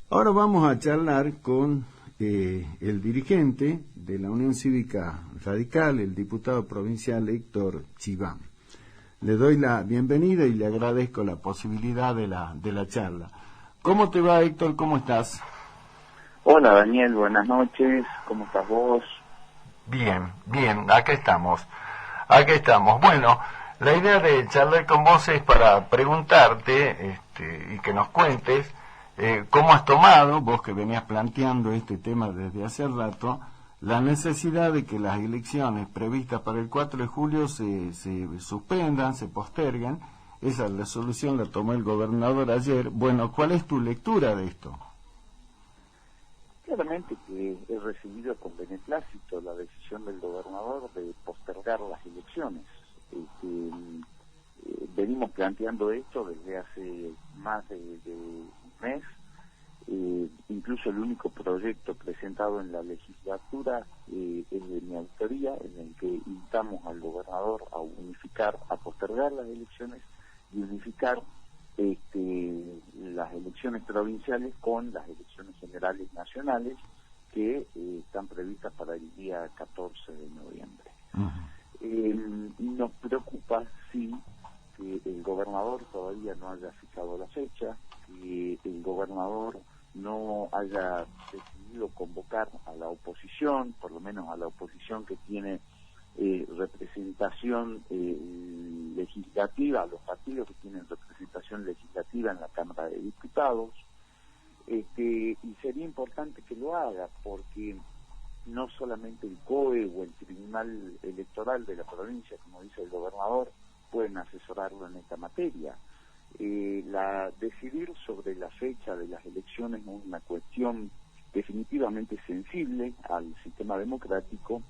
Ahora vamos a charlar con el dirigente de la Unión Cívica Radical, el diputado provincial Héctor Chiván. Le doy la bienvenida y le agradezco la posibilidad de la charla. ¿Cómo te va, Héctor? ¿Cómo estás? Hola, Daniel, buenas noches. ¿Cómo estás vos? Bien, acá estamos. Bueno, la idea de charlar con vos es para preguntarte y que nos cuentes cómo has tomado, vos que venías planteando este tema desde hace rato, la necesidad de que las elecciones previstas para el 4 de julio se suspendan, se posterguen. Esa resolución la tomó el gobernador ayer. Bueno, ¿cuál es tu lectura de esto? Claramente que he recibido con beneplácito la decisión del gobernador de postergar las elecciones. Venimos planteando esto desde hace más de un mes. Incluso el único proyecto presentado en la legislatura es de mi autoría, en el que instamos al gobernador a postergar las elecciones y unificar las elecciones provinciales con las elecciones generales nacionales que están previstas para el día 14 de noviembre. Nos preocupa, sí, que el gobernador todavía no haya fijado la fecha, que el gobernador no haya decidido convocar a la oposición, por lo menos a la oposición que tiene representación legislativa, a los partidos que tienen representación legislativa en la Cámara de Diputados, y sería importante que lo haga, porque no solamente el COE o el Tribunal Electoral de la provincia, como dice el gobernador, pueden asesorarlo en esta materia. Decidir sobre la fecha de las elecciones es una cuestión definitivamente sensible al sistema democrático.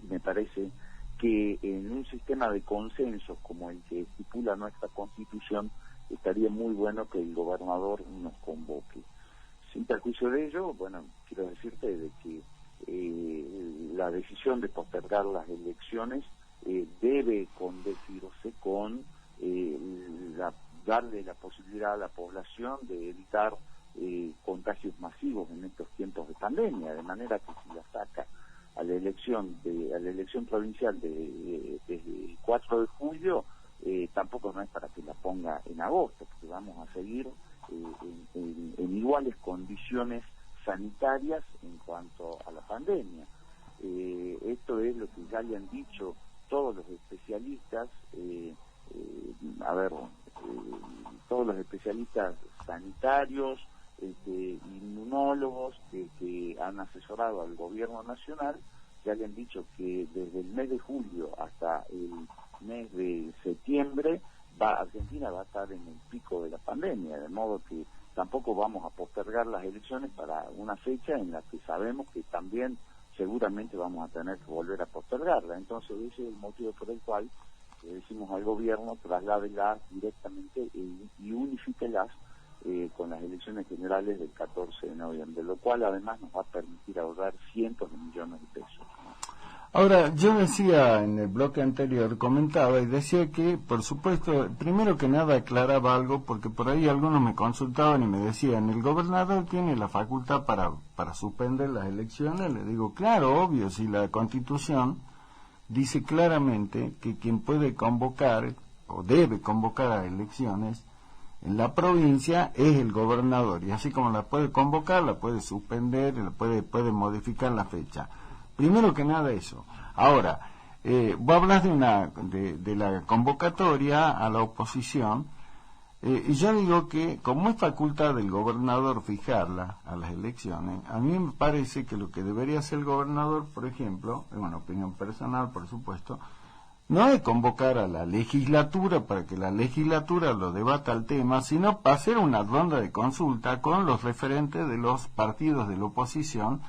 Me parece que en un sistema de consenso como el que estipula nuestra Constitución, estaría muy bueno que el gobernador nos convoque. Sin perjuicio de ello, bueno, quiero decirte de que la decisión de postergar las elecciones debe condecirse con darle la posibilidad a la población de evitar contagios masivos en estos tiempos de pandemia, de manera que si la saca a la elección provincial desde el 4 de julio, tampoco no es para que la ponga en agosto, porque vamos a seguir en iguales condiciones sanitarias en cuanto a la pandemia. Esto es lo que ya le han dicho todos los especialistas, todos los especialistas sanitarios, inmunólogos que han asesorado al gobierno nacional. Ya le han dicho que desde el mes de julio hasta el mes de septiembre Argentina va a estar en el pico de la pandemia, de modo que tampoco vamos a postergar las elecciones para una fecha en la que sabemos que también seguramente vamos a tener que volver a postergarla. Entonces ese es el motivo por el cual le decimos al gobierno: trasládelas directamente y unifíquelas con las elecciones generales del 14 de noviembre, lo cual además nos va a permitir ahorrar cientos de millones de pesos. Ahora, yo decía en el bloque anterior, comentaba y decía que, por supuesto, primero que nada aclaraba algo, porque por ahí algunos me consultaban y me decían: el gobernador tiene la facultad para suspender las elecciones. Le digo, claro, obvio, si la Constitución dice claramente que quien puede convocar o debe convocar a elecciones en la provincia es el gobernador, y así como la puede convocar, la puede suspender, puede modificar la fecha. Primero que nada eso. Ahora, vos hablas de la convocatoria a la oposición, y yo digo que como es facultad del gobernador fijarla a las elecciones, a mí me parece que lo que debería hacer el gobernador, por ejemplo, es una opinión personal, por supuesto, no es convocar a la legislatura para que la legislatura lo debata el tema, sino para hacer una ronda de consulta con los referentes de los partidos de la oposición,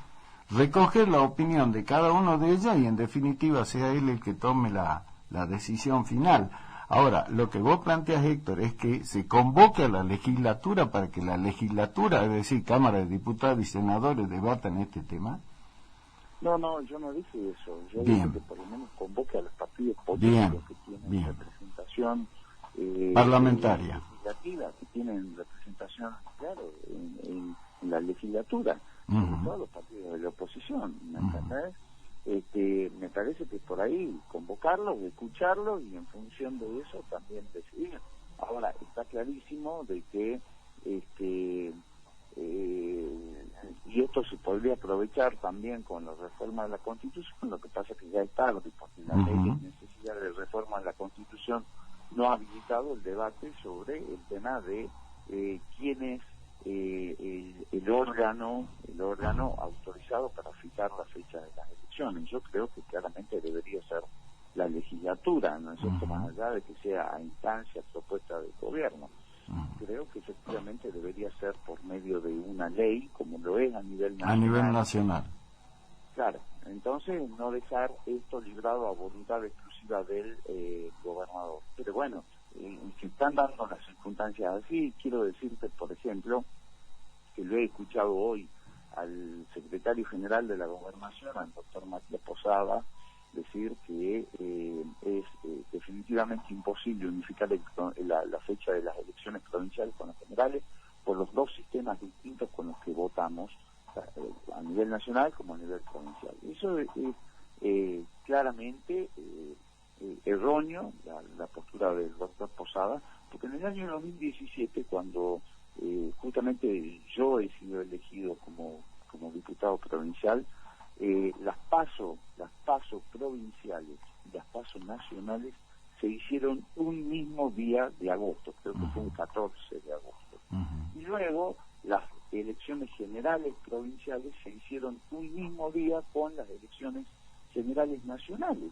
recoger la opinión de cada uno de ellos y en definitiva sea él el que tome la decisión final. Ahora, lo que vos planteas, Héctor, es que se convoque a la legislatura para que la legislatura, es decir, Cámara de Diputados y Senadores, debatan este tema. No, yo no dije eso. Yo dije que por lo menos convoque a los partidos políticos que tienen representación parlamentaria, legislativa, que tienen representación, claro, en la legislatura, sobre todo los partidos de la oposición, ¿me entendés? Me parece que por ahí convocarlos, escucharlos y en función de eso también decidir. Ahora, está clarísimo de que y esto se podría aprovechar también con la reforma de la Constitución, lo que pasa es que ya es tarde, porque la ley de necesidad de reforma de la Constitución no ha habilitado el debate sobre el tema de quién es el órgano autorizado para fijar la fecha de las elecciones. Yo creo que claramente debería ser la legislatura, ¿no es cierto? Más allá de que sea a instancia propuesta del gobierno. Creo que efectivamente debería ser por medio de una ley, como lo es a nivel nacional. A nivel nacional. Claro, entonces no dejar esto librado a voluntad exclusiva del gobernador. Pero bueno, se están dando las circunstancias así. Quiero decirte, por ejemplo, que lo he escuchado hoy al secretario general de la Gobernación, al doctor Matías Posada, decir que es definitivamente imposible unificar la fecha de las elecciones provinciales con las generales por los dos sistemas distintos con los que votamos, a nivel nacional como a nivel provincial. Eso es claramente erróneo, la postura del doctor Posada, porque en el año 2017, cuando justamente yo he sido elegido como diputado provincial, las PASO provinciales y las PASO nacionales se hicieron un mismo día de agosto, creo que fue el 14 de agosto. Y luego las elecciones generales provinciales se hicieron un mismo día con las elecciones generales nacionales.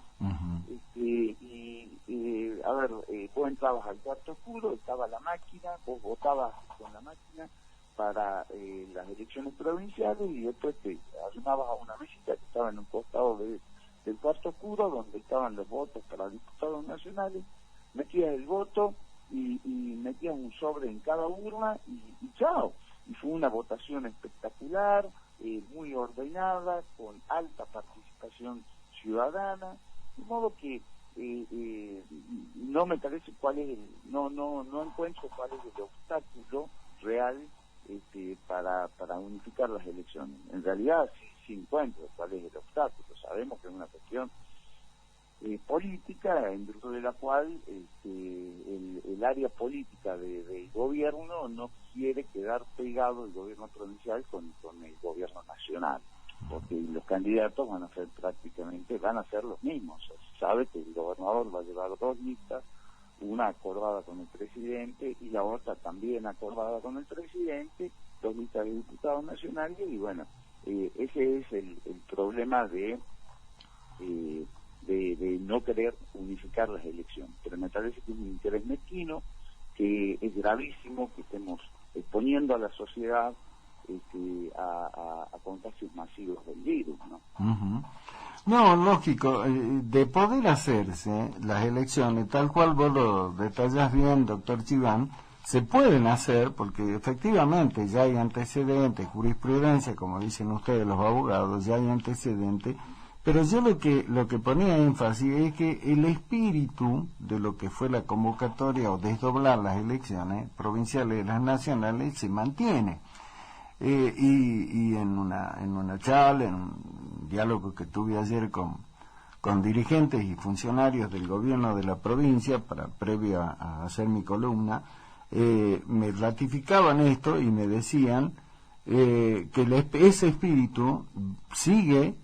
Vos entrabas al cuarto oscuro, estaba la máquina, vos votabas con la máquina para las elecciones provinciales y después te arrimabas a una mesita que estaba en un costado del cuarto oscuro donde estaban los votos para diputados nacionales, metías el voto y metías un sobre en cada urna y chao. Y fue una votación espectacular, muy ordenada, con alta participación ciudadana, de modo que no me parece no encuentro cuál es el obstáculo real para unificar las elecciones. En realidad sí encuentro cuál es el obstáculo. Sabemos que es una cuestión política, en virtud de la cual el área política del gobierno no quiere quedar pegado el gobierno provincial con el gobierno nacional, porque los candidatos van a ser los mismos. Se sabe que el gobernador va a llevar dos listas, una acordada con el presidente y la otra también acordada con el presidente, dos listas de diputados nacionales, y bueno, ese es el problema de no querer unificar las elecciones. Pero me parece que es un interés mezquino, que es gravísimo que estemos exponiendo a la sociedad a contagios masivos del virus, ¿no? No, lógico, de poder hacerse las elecciones, tal cual vos lo detallás bien, doctor Chiván, se pueden hacer porque efectivamente ya hay antecedentes, jurisprudencia, como dicen ustedes los abogados, ya hay antecedentes, pero yo lo que ponía énfasis es que el espíritu de lo que fue la convocatoria o desdoblar las elecciones provinciales y las nacionales se mantiene. Y en una charla, en un diálogo que tuve ayer con dirigentes y funcionarios del gobierno de la provincia, previo a hacer mi columna, me ratificaban esto y me decían que ese espíritu sigue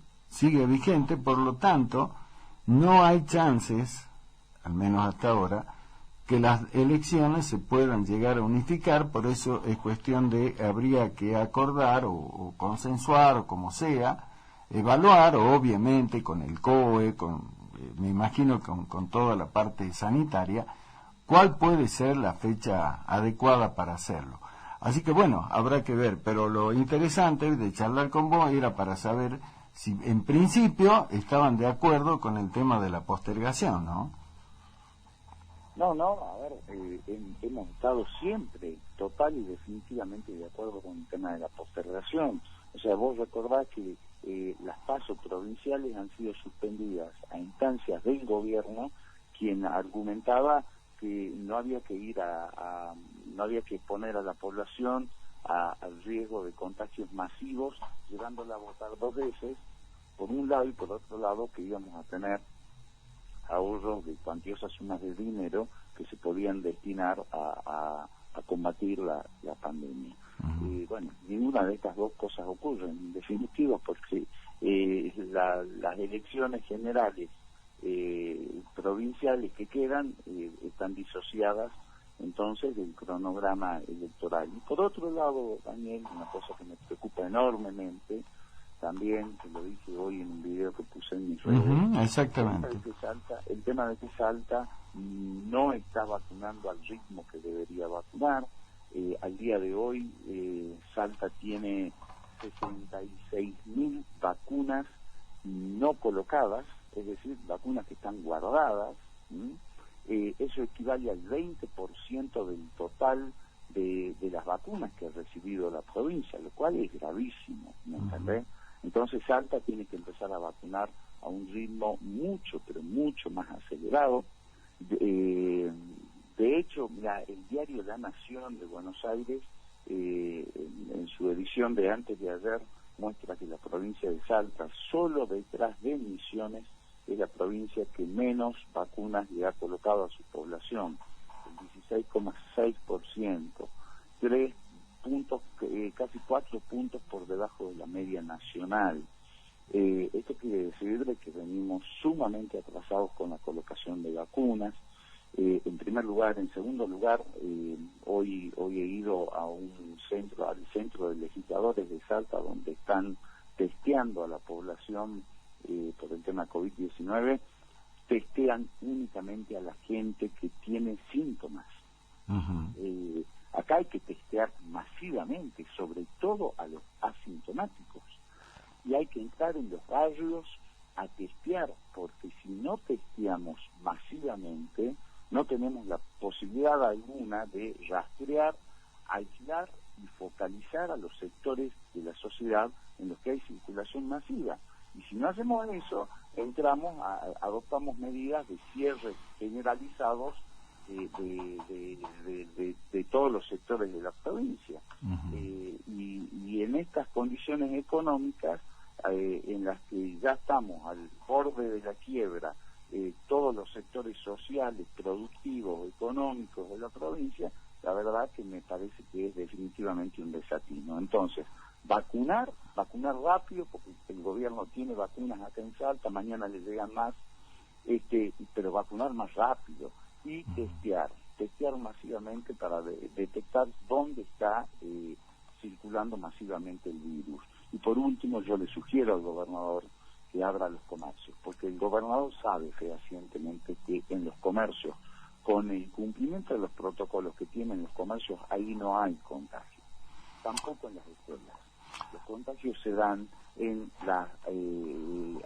vigente, por lo tanto, no hay chances, al menos hasta ahora, que las elecciones se puedan llegar a unificar. Por eso es cuestión habría que acordar o consensuar o como sea, evaluar, obviamente con el COE, me imagino con toda la parte sanitaria, cuál puede ser la fecha adecuada para hacerlo. Así que bueno, habrá que ver, pero lo interesante de charlar con vos era para saber si en principio estaban de acuerdo con el tema de la postergación, ¿no? No, a ver, hemos estado siempre total y definitivamente de acuerdo con el tema de la postergación. O sea, vos recordás que las PASO provinciales han sido suspendidas a instancias del gobierno, quien argumentaba que no había que poner a la población al riesgo de contagios masivos, llevándola a votar 2 veces, por un lado, y por otro lado que íbamos a tener ahorros de cuantiosas sumas de dinero que se podían destinar a combatir la pandemia. Bueno, ninguna de estas dos cosas ocurre, en definitiva, porque las elecciones generales provinciales que quedan están disociadas entonces del cronograma electoral. Y por otro lado, Daniel, una cosa que me preocupa enormemente, también, que lo dije hoy en un video que puse en mis redes, exactamente. El tema de que Salta no está vacunando al ritmo que debería vacunar. Al día de hoy, Salta tiene 66.000 vacunas no colocadas, es decir, vacunas que están guardadas. Eso equivale al 20% del total de las vacunas que ha recibido la provincia, lo cual es gravísimo, ¿me entendés? Entonces Salta tiene que empezar a vacunar a un ritmo mucho, pero mucho más acelerado. De hecho, el diario La Nación de Buenos Aires, en su edición de antes de ayer, muestra que la provincia de Salta, solo detrás de Misiones, es la provincia que menos vacunas le ha colocado a su población, el 16,6%, 3 puntos, casi 4 puntos por debajo de la media nacional. Esto quiere decir de que venimos sumamente atrasados con la colocación de vacunas. En primer lugar. En segundo lugar, hoy he ido a al centro de legisladores de Salta, donde están testeando a la población por el tema COVID-19, testean únicamente a la gente que tiene síntomas. Acá hay que testear masivamente, sobre todo a los asintomáticos, y hay que entrar en los barrios a testear, porque si no testeamos masivamente, no tenemos la posibilidad alguna de rastrear, aislar y focalizar a los sectores de la sociedad en los que hay circulación masiva. Y si no hacemos eso, adoptamos medidas de cierre generalizados de todos los sectores de la provincia. Y en estas condiciones económicas, en las que ya estamos al borde de la quiebra, todos los sectores sociales, productivos, económicos de la provincia, la verdad que me parece que es definitivamente un desatino. Entonces, vacunar rápido, porque el gobierno tiene vacunas acá en Salta, mañana les llegan más, pero vacunar más rápido y testear masivamente para detectar dónde está circulando masivamente el virus. Y por último, yo le sugiero al gobernador que abra los comercios, porque el gobernador sabe fehacientemente que en los comercios, con el cumplimiento de los protocolos que tienen los comercios, ahí no hay contagio, tampoco en las escuelas. Los contagios se dan en las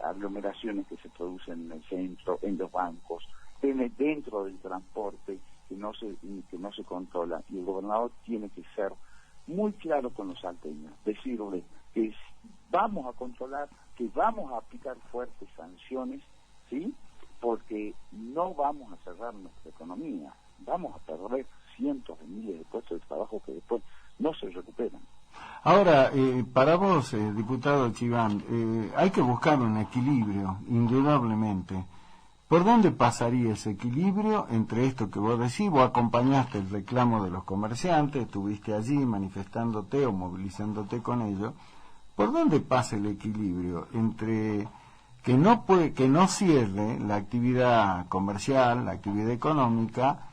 aglomeraciones que se producen en el centro, en los bancos, dentro del transporte que no se controla, y el gobernador tiene que ser muy claro con los salteños, decirle que vamos a controlar, que vamos a aplicar fuertes sanciones, ¿sí? Porque no vamos a cerrar nuestra economía, vamos a perder cientos de miles de puestos de trabajo que después no se recuperan. Ahora, para vos, diputado Chiván, hay que buscar un equilibrio, indudablemente. ¿Por dónde pasaría ese equilibrio entre esto que vos decís? Vos acompañaste el reclamo de los comerciantes, estuviste allí manifestándote o movilizándote con ellos. ¿Por dónde pasa el equilibrio entre que no cierre la actividad comercial, la actividad económica,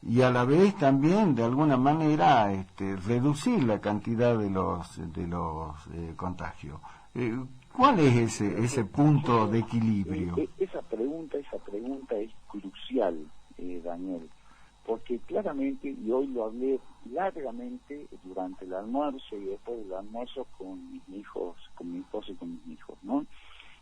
y a la vez también de alguna manera reducir la cantidad de los contagios? ¿Cuál es ese punto de equilibrio? Esa pregunta es crucial, Daniel, porque claramente, y hoy lo hablé largamente durante el almuerzo y después del almuerzo con mis hijos, con mi esposa y con mis hijos, ¿no?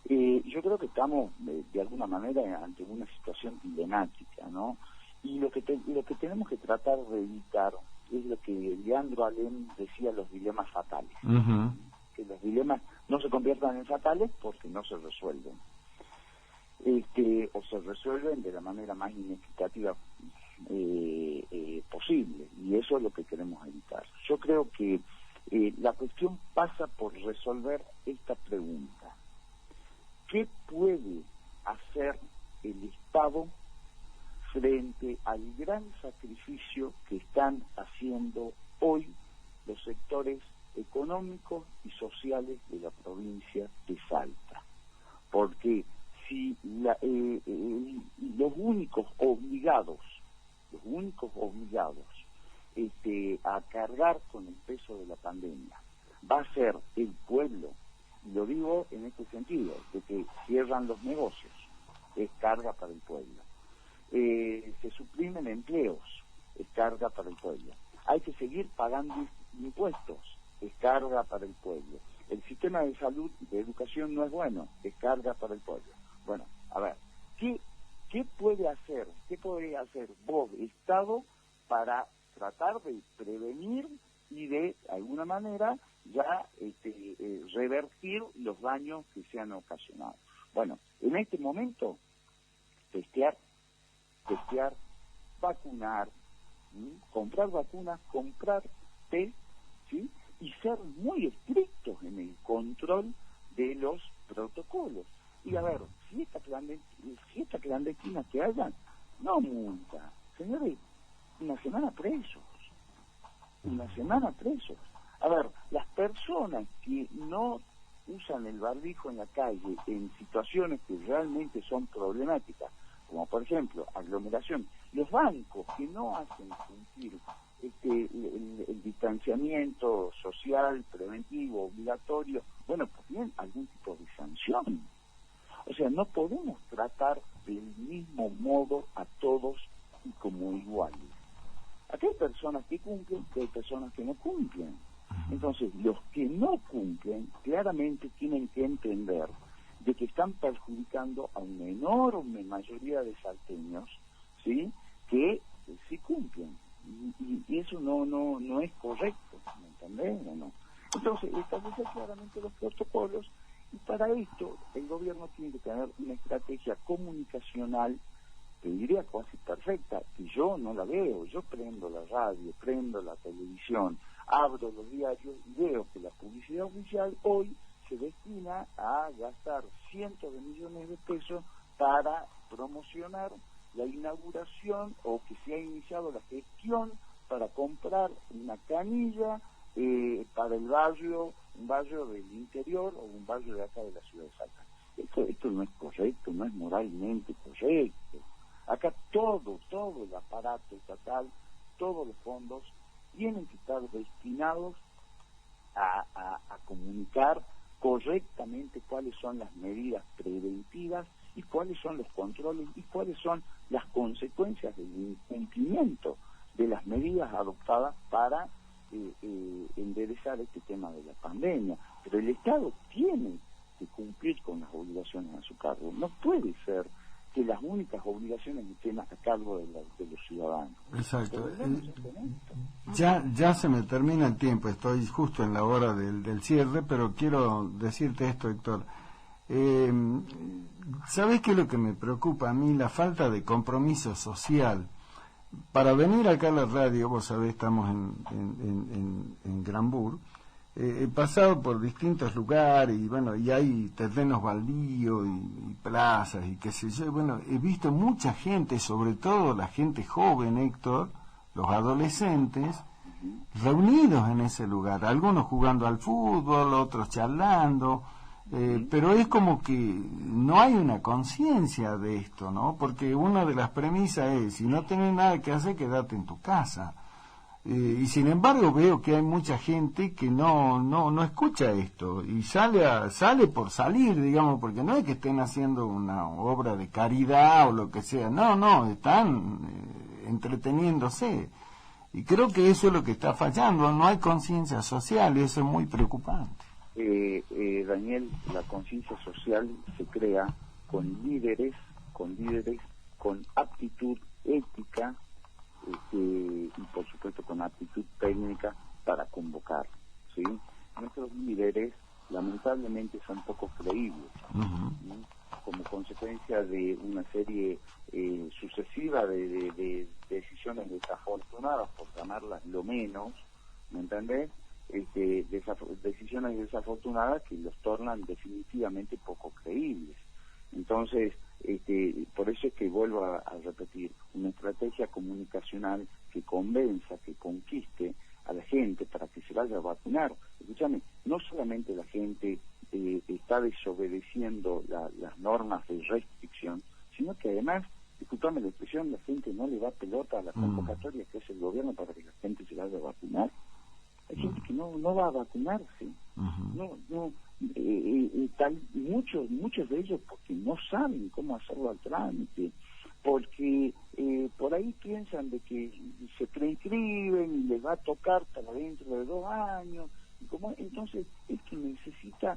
Yo creo que estamos de alguna manera ante una situación dilemática, ¿no? Y lo que tenemos que tratar de evitar es lo que Leandro Alem decía, los dilemas fatales. Que los dilemas no se conviertan en fatales porque no se resuelven. O se resuelven de la manera más inequitativa posible, y eso es lo que queremos evitar. Yo creo que La cuestión pasa por resolver esta pregunta. ¿Qué puede hacer el Estado frente al gran sacrificio que están haciendo hoy los sectores económicos y sociales de la provincia de Salta? Porque si los únicos obligados a cargar con el peso de la pandemia va a ser el pueblo, y lo digo en este sentido, de que cierran los negocios, es carga para el pueblo. Se suprimen empleos, es carga para el pueblo. Hay que seguir pagando impuestos, es carga para el pueblo. El sistema de salud y de educación no es bueno, es carga para el pueblo. Bueno, a ver, ¿qué podría hacer vos, Estado, para tratar de prevenir y de alguna manera ya revertir los daños que se han ocasionado? Bueno, en este momento, testear, vacunar, comprar vacunas, comprar test, ¿sí? Y ser muy estrictos en el control de los protocolos. Y a ver, si esta clandestina que hayan, no multa. Señores, una semana presos. A ver, las personas que no usan el barbijo en la calle en situaciones que realmente son problemáticas, como por ejemplo aglomeración, los bancos que no hacen cumplir el distanciamiento social, preventivo, obligatorio, bueno, pues bien, algún tipo de sanción. O sea, no podemos tratar del mismo modo a todos y como iguales. Aquí hay personas que cumplen y hay personas que no cumplen. Entonces, los que no cumplen claramente tienen que entender de que están perjudicando a una enorme mayoría de salteños, ¿sí? Que sí cumplen. Y eso no es correcto, ¿me entendés o no? Entonces, establecer claramente los protocolos, y para esto el gobierno tiene que tener una estrategia comunicacional, te diría casi perfecta, que yo no la veo. Yo prendo la radio, prendo la televisión, abro los diarios y veo que la publicidad oficial hoy se destina a gastar cientos de millones de pesos para promocionar la inauguración, o que se ha iniciado la gestión para comprar una canilla para el barrio, un barrio del interior o un barrio de acá de la ciudad de Salta. Esto no es correcto, no es moralmente correcto. Acá todo el aparato estatal, todos los fondos tienen que estar destinados a comunicar correctamente cuáles son las medidas preventivas y cuáles son los controles y cuáles son las consecuencias del incumplimiento de las medidas adoptadas para enderezar este tema de la pandemia. Pero el Estado tiene que cumplir con las obligaciones a su cargo. No puede ser que las únicas obligaciones estén a cargo de los ciudadanos. Exacto. Ya se me termina el tiempo, estoy justo en la hora del cierre, pero quiero decirte esto, Héctor. ¿Sabés qué es lo que me preocupa a mí? La falta de compromiso social. Para venir acá a la radio, vos sabés, estamos en Granbur, he pasado por distintos lugares y bueno, y hay terrenos baldíos y plazas y qué sé yo. Bueno, he visto mucha gente, sobre todo la gente joven, Héctor, los adolescentes, reunidos en ese lugar, algunos jugando al fútbol, otros charlando, pero es como que no hay una conciencia de esto, ¿no? Porque una de las premisas es, si no tenés nada que hacer, quédate en tu casa. Y sin embargo veo que hay mucha gente que no escucha esto y sale por salir, digamos, porque no es que estén haciendo una obra de caridad o lo que sea, no, están entreteniéndose. Y creo que eso es lo que está fallando, no hay conciencia social y eso es muy preocupante. Daniel, la conciencia social se crea con líderes, con aptitud ética, y por supuesto con aptitud técnica para convocar, ¿sí? Nuestros líderes lamentablemente son poco creíbles, ¿sí? Como consecuencia de una serie sucesiva de decisiones desafortunadas, por llamarlas lo menos, ¿me entendés? decisiones desafortunadas que los tornan definitivamente poco creíbles. Entonces, por eso es que vuelvo a repetir, una estrategia comunicacional que convenza, que conquiste a la gente para que se vaya a vacunar. Escúchame, no solamente la gente está desobedeciendo las normas de restricción, sino que además, disculpame la expresión, la gente no le da pelota a la convocatoria que es el gobierno para que la gente se vaya a vacunar. Hay gente que no va a vacunarse. Muchos de ellos porque no saben cómo hacerlo al trámite, porque por ahí piensan de que se preinscriben y les va a tocar para dentro de 2 años. Entonces, es que necesita,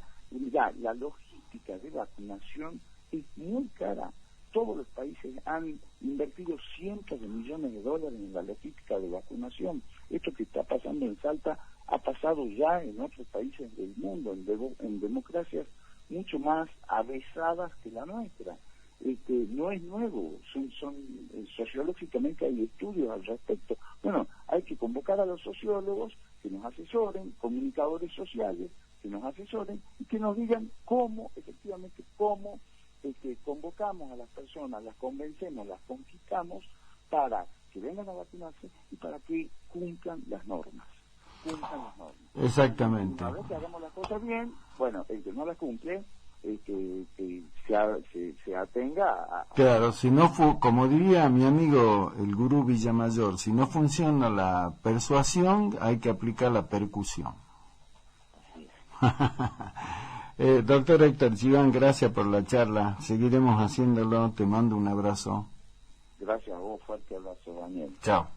la logística de vacunación es muy cara. Todos los países han invertido cientos de millones de dólares en la logística de vacunación. Esto que está pasando en Salta ha pasado ya en otros países del mundo, en democracias mucho más avesadas que la nuestra. No es nuevo, sociológicamente hay estudios al respecto. Bueno, hay que convocar a los sociólogos que nos asesoren, comunicadores sociales que nos asesoren y que nos digan efectivamente cómo convocamos a las personas, las convencemos, las conquistamos para que vengan a vacunarse y para que cumplan las normas. Exactamente. Una vez que hagamos las cosas bien, bueno, el que no las cumple, que se atenga a... Claro, si no como diría mi amigo el gurú Villamayor, si no funciona la persuasión, hay que aplicar la percusión. Así es. Doctor Héctor Chiván, gracias por la charla. Seguiremos haciéndolo. Te mando un abrazo. Gracias a vos, fuerte abrazo, Daniel. Chao.